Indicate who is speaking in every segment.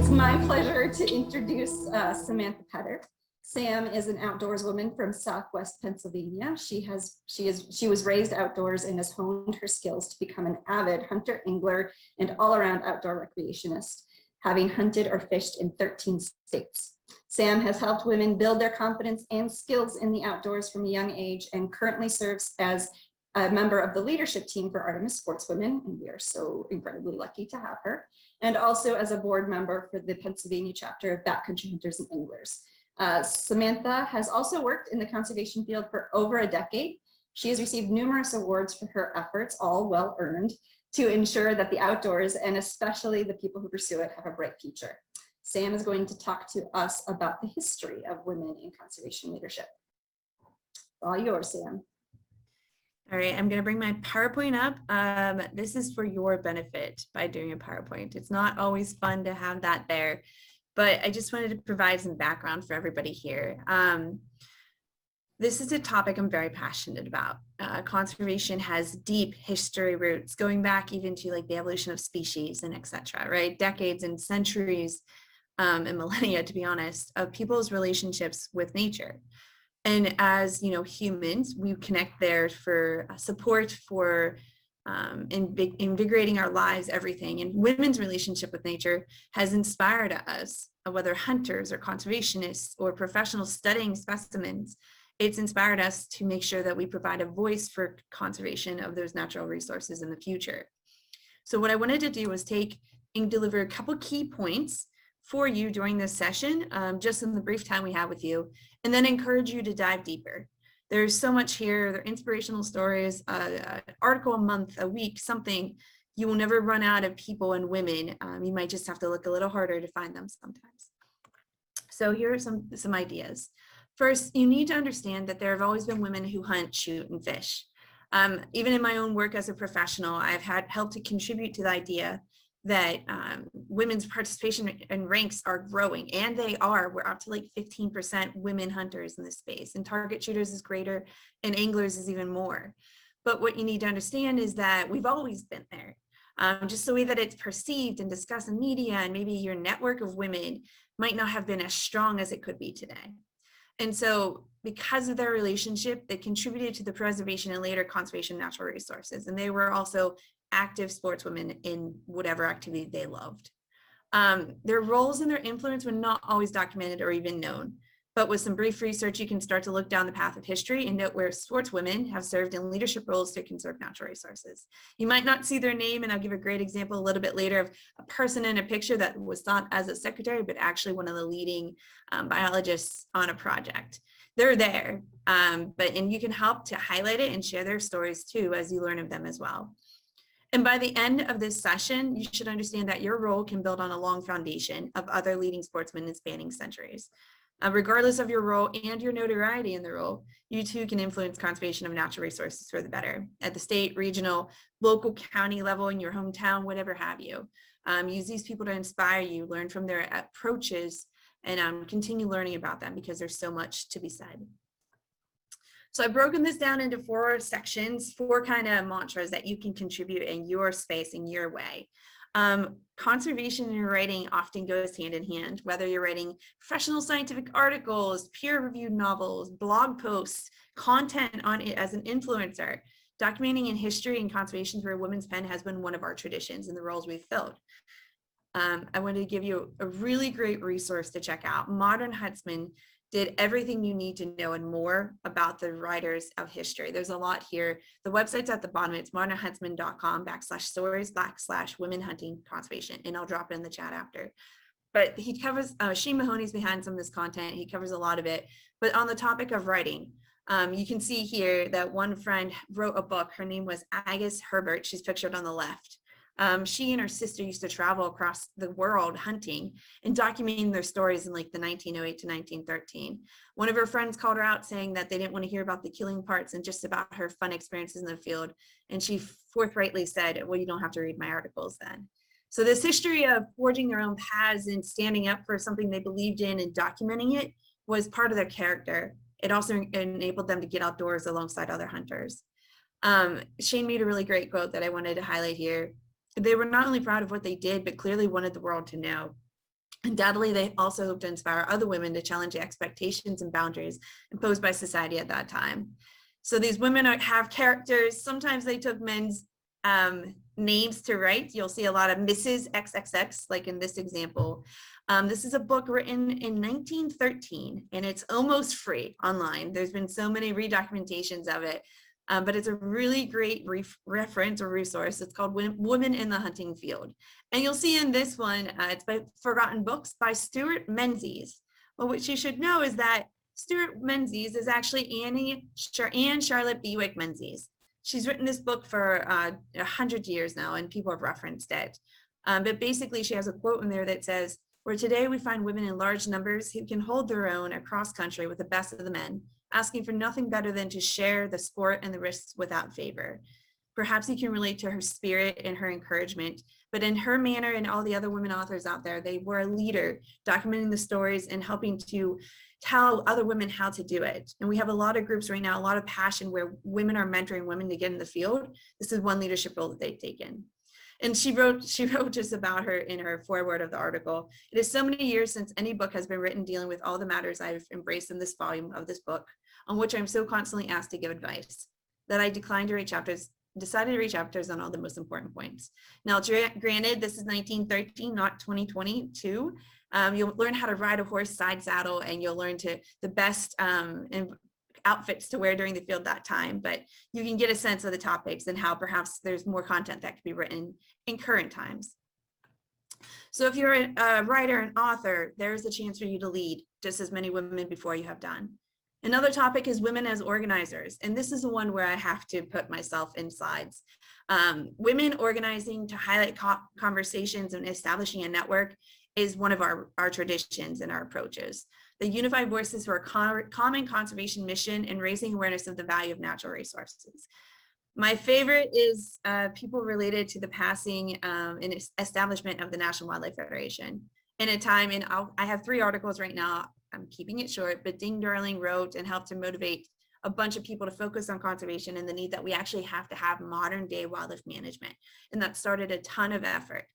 Speaker 1: It's my pleasure to introduce Samantha Pedder. Sam is an outdoors woman from Southwest Pennsylvania. She was raised outdoors and has honed her skills to become an avid hunter, angler, and all-around outdoor recreationist, having hunted or fished in 13 states. Sam has helped women build their confidence and skills in the outdoors from a young age and currently serves as a member of the leadership team for Artemis Sportswomen, and we are so incredibly lucky to have her, and also as a board member for the Pennsylvania chapter of Backcountry Hunters and Anglers. Samantha has also worked in the conservation field for over a decade. She has received numerous awards for her efforts, all well earned, to ensure that the outdoors, and especially the people who pursue it, have a bright future. Sam is going to talk to us about the history of women in conservation leadership. All yours, Sam.
Speaker 2: All right, I'm going to bring my PowerPoint up. This is for your benefit by doing a PowerPoint. It's not always fun to have that there, but I just wanted to provide some background for everybody here. This is a topic I'm very passionate about. Conservation has deep history roots going back even to like the evolution of species and etc., right? Decades and centuries and millennia, to be honest, of people's relationships with nature. And as you know, humans, we connect there for support, for invigorating our lives, everything. And women's relationship with nature has inspired us, whether hunters or conservationists or professionals studying specimens. It's inspired us to make sure that we provide a voice for conservation of those natural resources in the future. So what I wanted to do was take and deliver a couple key points for you during this session, just in the brief time we have with you, and then encourage you to dive deeper. There's so much here. They're inspirational stories, an article a month, a week, something. You will never run out of people and women. You might just have to look a little harder to find them sometimes. So here are some ideas. First, you need to understand that there have always been women who hunt, shoot, and fish. Even in my own work as a professional, I've helped to contribute to the idea that women's participation in ranks are growing, and they are. We're up to like 15% women hunters in this space, and target shooters is greater, and anglers is even more. But what you need to understand is that we've always been there. Just the way that it's perceived and discussed in media, and maybe your network of women might not have been as strong as it could be today. And so because of their relationship, they contributed to the preservation and later conservation of natural resources. And they were also active sportswomen in whatever activity they loved. Their roles and their influence were not always documented or even known. But with some brief research, you can start to look down the path of history and note where sportswomen have served in leadership roles to conserve natural resources. You might not see their name, and I'll give a great example a little bit later of a person in a picture that was thought as a secretary, but actually one of the leading biologists on a project. They're there, and you can help to highlight it and share their stories too as you learn of them as well. And by the end of this session, you should understand that your role can build on a long foundation of other leading sportsmen in spanning centuries. Regardless of your role and your notoriety in the role, you too can influence conservation of natural resources for the better at the state, regional, local, county level, in your hometown, whatever have you. Use these people to inspire you, learn from their approaches, and continue learning about them because there's so much to be said. So I've broken this down into 4 sections, 4 kind of mantras that you can contribute in your space, in your way. Conservation and writing often goes hand in hand, whether you're writing professional scientific articles, peer-reviewed novels, blog posts, content on it as an influencer. Documenting in history and conservation through a women's pen has been one of our traditions and the roles we've filled. I wanted to give you a really great resource to check out. Modern Huntsman did everything you need to know and more about the writers of history. There's a lot here. The website's at the bottom. It's modernhuntsman.com/stories/women hunting conservation. And I'll drop it in the chat after. But he covers, Shane Mahoney's behind some of this content. He covers a lot of it. But on the topic of writing, you can see here that one friend wrote a book. Her name was Agus Herbert. She's pictured on the left. She and her sister used to travel across the world hunting and documenting their stories in like the 1908 to 1913. One of her friends called her out saying that they didn't want to hear about the killing parts and just about her fun experiences in the field. And she forthrightly said, well, you don't have to read my articles then. So this history of forging their own paths and standing up for something they believed in and documenting it was part of their character. It also enabled them to get outdoors alongside other hunters. Shane made a really great quote that I wanted to highlight here. They were not only proud of what they did, but clearly wanted the world to know. Undoubtedly, they also hope to inspire other women to challenge the expectations and boundaries imposed by society at that time. So these women have characters. Sometimes they took men's names to write. You'll see a lot of Mrs. XXX, like in this example. This is a book written in 1913, and it's almost free online. There's been so many redocumentations of it, but it's a really great reference or resource. It's called Women in the Hunting Field. And you'll see in this one, it's by Forgotten Books by Stuart Menzies. Well, what you should know is that Stuart Menzies is actually Anne Charlotte Bewick Menzies. She's written this book for 100 years now, and people have referenced it. But basically, she has a quote in there that says, "Where today we find women in large numbers who can hold their own across country with the best of the men, asking for nothing better than to share the sport and the risks without favor. Perhaps you can relate to her spirit and her encouragement, but in her manner and all the other women authors out there, they were a leader, documenting the stories and helping to tell other women how to do it." And we have a lot of groups right now, a lot of passion where women are mentoring women to get in the field. This is one leadership role that they've taken. And she wrote just about her in her foreword of the article. "It is so many years since any book has been written dealing with all the matters I've embraced in this volume of this book, on which I'm so constantly asked to give advice, that I decided to read chapters on all the most important points." Now, granted, this is 1913, not 2022. You'll learn how to ride a horse side saddle, and you'll learn the best outfits to wear during the field that time, but you can get a sense of the topics and how perhaps there's more content that could be written in current times. So if you're a writer and author, there's a chance for you to lead just as many women before you have done. Another topic is women as organizers, and this is the one where I have to put myself in slides. Women organizing to highlight conversations and establishing a network is one of our traditions and our approaches. The unified voices for a common conservation mission and raising awareness of the value of natural resources. My favorite is people related to the passing and establishment of the National Wildlife Federation. In a time, and I have 3 articles right now, I'm keeping it short, but Ding Darling wrote and helped to motivate a bunch of people to focus on conservation and the need that we actually have to have modern day wildlife management. And that started a ton of effort.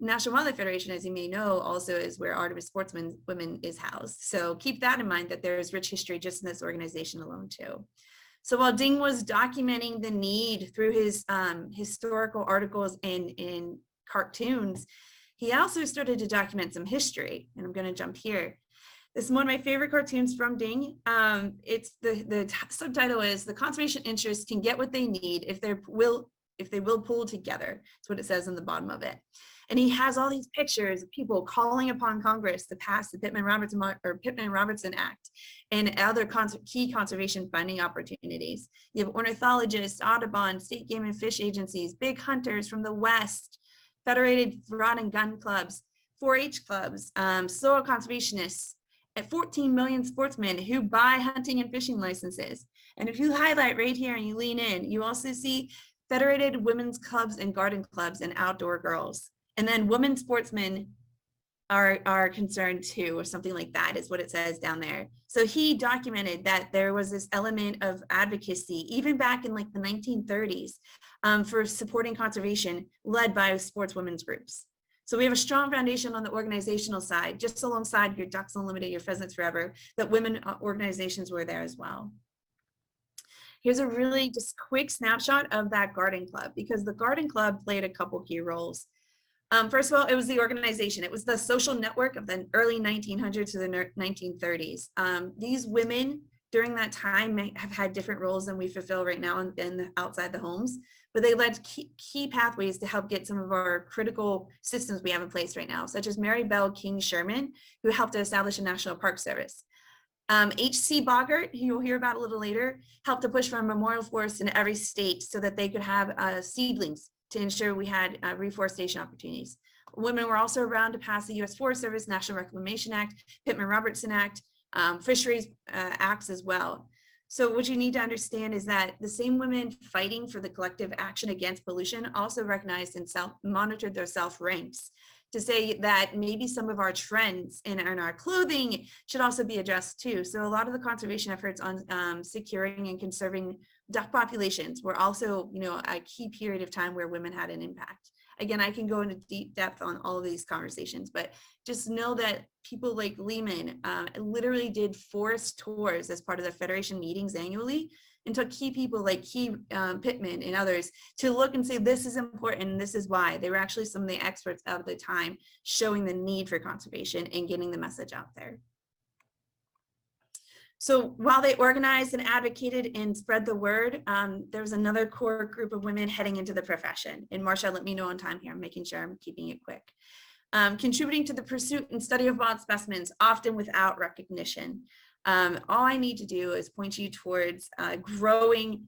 Speaker 2: National Wildlife Federation, as you may know, also is where Artemis Sportswomen is housed. So keep that in mind, that there is rich history just in this organization alone too. So while Ding was documenting the need through his historical articles and cartoons, he also started to document some history. And I'm going to jump here. This is one of my favorite cartoons from Ding. It's the subtitle is "The Conservation Interests Can Get What They Need if they will pull together." That's what it says on the bottom of it. And he has all these pictures of people calling upon Congress to pass the Pittman-Robertson Act and other key conservation funding opportunities. You have ornithologists, Audubon, state game and fish agencies, big hunters from the West, federated rod and gun clubs, 4-H clubs, soil conservationists, and 14 million sportsmen who buy hunting and fishing licenses. And if you highlight right here and you lean in, you also see federated women's clubs and garden clubs and outdoor girls. And then women sportsmen are concerned too, or something like that is what it says down there. So he documented that there was this element of advocacy, even back in like the 1930s, for supporting conservation led by sportswomen's groups. So we have a strong foundation on the organizational side, just alongside your Ducks Unlimited, your Pheasants Forever, that women organizations were there as well. Here's a really just quick snapshot of that garden club, because the garden club played a couple key roles. First of all, it was the organization. It was the social network of the early 1900s to the 1930s. These women during that time may have had different roles than we fulfill right now in outside the homes, but they led key pathways to help get some of our critical systems we have in place right now, such as Mary Bell King Sherman, who helped to establish a National Park Service. H.C. Boggart, who you'll hear about a little later, helped to push for a memorial forest in every state so that they could have seedlings to ensure we had reforestation opportunities. Women were also around to pass the U.S. Forest Service, National Reclamation Act, Pittman-Robertson Act, Fisheries Acts as well. So what you need to understand is that the same women fighting for the collective action against pollution also recognized and monitored their self-ranks to say that maybe some of our trends in our clothing should also be addressed too. So a lot of the conservation efforts on securing and conserving duck populations were also, a key period of time where women had an impact, Again, I can go into deep depth on all of these conversations, but just know that people like Lehman literally did forest tours as part of the Federation meetings annually, and took key people like Pittman and others to look and say, this is important, and this is why. They were actually some of the experts of the time showing the need for conservation and getting the message out there. So while they organized and advocated and spread the word, there was another core group of women heading into the profession. And Marcia, let me know on time here. I'm making sure I'm keeping it quick. Contributing to the pursuit and study of wild specimens, often without recognition. All I need to do is point you towards a growing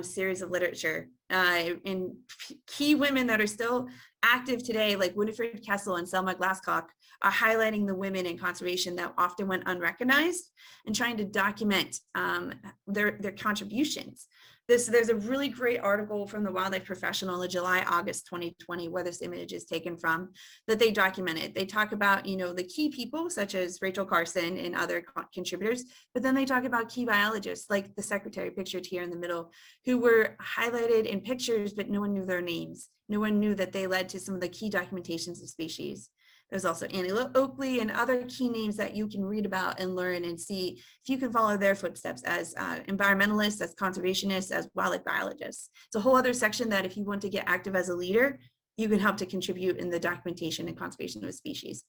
Speaker 2: series of literature and key women that are still active today, like Winifred Kessel and Selma Glasscock, are highlighting the women in conservation that often went unrecognized and trying to document their contributions. There's a really great article from the Wildlife Professional in July-August 2020, where this image is taken from, that they documented. They talk about, the key people such as Rachel Carson and other contributors, but then they talk about key biologists like the secretary pictured here in the middle, who were highlighted in pictures, but no one knew their names. No one knew that they led to some of the key documentations of species. There's also Annie Oakley and other key names that you can read about and learn and see if you can follow their footsteps as environmentalists, as conservationists, as wildlife biologists. It's a whole other section that if you want to get active as a leader, you can help to contribute in the documentation and conservation of a species.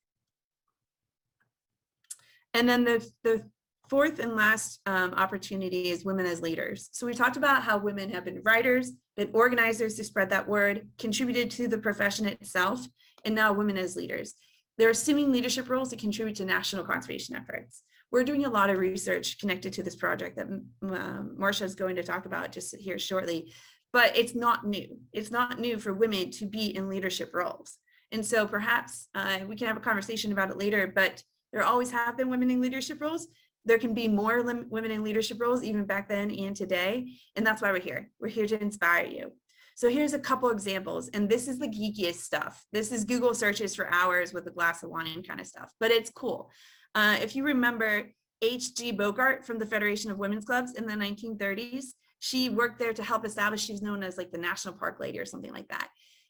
Speaker 2: And then the fourth and last opportunity is women as leaders. So we talked about how women have been writers, been organizers to spread that word, contributed to the profession itself, and now women as leaders. They're assuming leadership roles to contribute to national conservation efforts. We're doing a lot of research connected to this project that Marcia is going to talk about just here shortly, but it's not new. It's not new for women to be in leadership roles. And so perhaps we can have a conversation about it later, but there always have been women in leadership roles. There can be more women in leadership roles even back then and today. And that's why we're here. We're here to inspire you. So here's a couple examples, and this is the geekiest stuff. This is Google searches for hours with a glass of wine kind of stuff, but it's cool. If you remember H.G. Bogart from the Federation of Women's Clubs in the 1930s, she worked there to help establish, she was known as like the National Park Lady or something like that.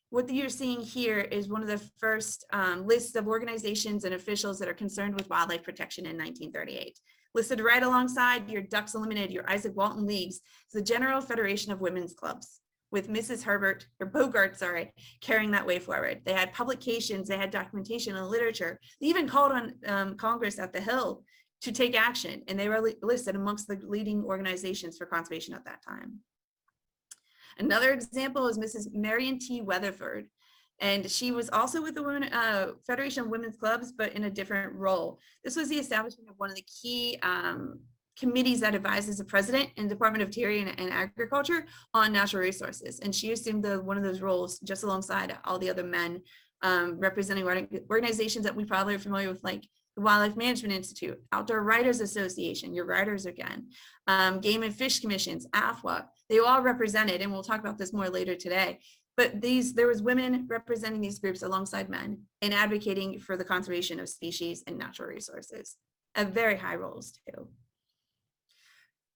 Speaker 2: What you're seeing here is one of the first lists of organizations and officials that are concerned with wildlife protection in 1938. Listed right alongside your Ducks Unlimited, your Isaac Walton Leagues, the General Federation of Women's Clubs, with Mrs. Bogart, carrying that way forward. They had publications, they had documentation and literature. They even called on Congress at the Hill to take action, and they were listed amongst the leading organizations for conservation at that time. Another example is Mrs. Marion T. Weatherford, and she was also with the Federation of Women's Clubs, but in a different role. This was the establishment of one of the key committees that advises the president and Department of Interior and Agriculture on natural resources. And she assumed one of those roles just alongside all the other men representing organizations that we probably are familiar with, like the Wildlife Management Institute, Outdoor Writers Association, your writers again, Game and Fish Commissions, AFWA, they all represented, and we'll talk about this more later today, but there was women representing these groups alongside men and advocating for the conservation of species and natural resources at very high roles too.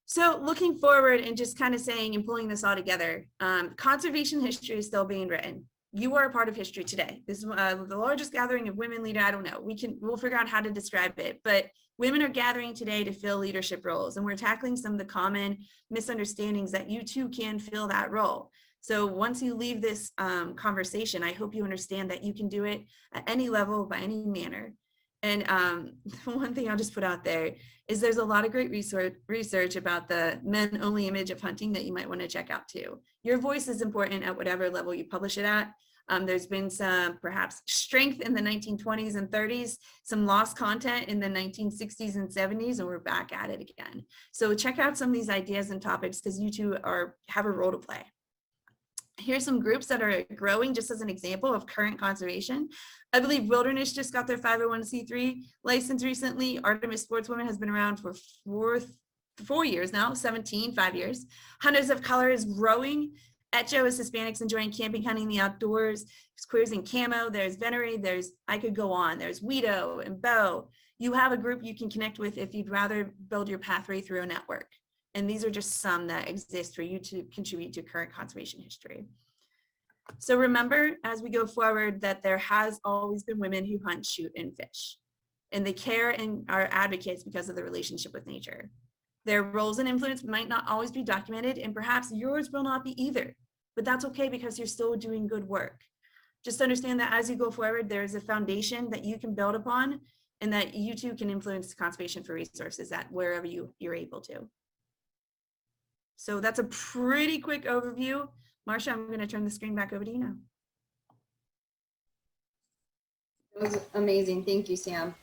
Speaker 2: So looking forward and just kind of saying and pulling this all together, conservation history is still being written. You are a part of history today. This is the largest gathering of women leader. I don't know. We'll figure out how to describe it, but women are gathering today to fill leadership roles, and we're tackling some of the common misunderstandings that you too can fill that role. So once you leave this conversation, I hope you understand that you can do it at any level, by any manner. And one thing I'll just put out there is there's a lot of great research about the men-only image of hunting that you might want to check out too. Your voice is important at whatever level you publish it at. There's been some perhaps strength in the 1920s and 30s, some lost content in the 1960s and 70s, and we're back at it again. So check out some of these ideas and topics because you two have a role to play. Here's some groups that are growing just as an example of current conservation. I believe Wilderness just got their 501c3 license recently. Artemis Sportswomen has been around for 4 years now, 5 years. Hunters of Color is growing. Etcho is Hispanics enjoying camping, hunting, the outdoors. There's Queers in Camo, there's Venery, I could go on. There's Weedo and Bo. You have a group you can connect with if you'd rather build your pathway through a network. And these are just some that exist for you to contribute to current conservation history. So remember, as we go forward, that there has always been women who hunt, shoot, and fish. And they care and are advocates because of the relationship with nature. Their roles and influence might not always be documented, and perhaps yours will not be either. But that's okay because you're still doing good work. Just understand that as you go forward, there's a foundation that you can build upon, and that you too can influence conservation for resources at wherever you're able to. So that's a pretty quick overview. Marcia, I'm going to turn the screen back over to you now.
Speaker 1: It was amazing. Thank you, Sam.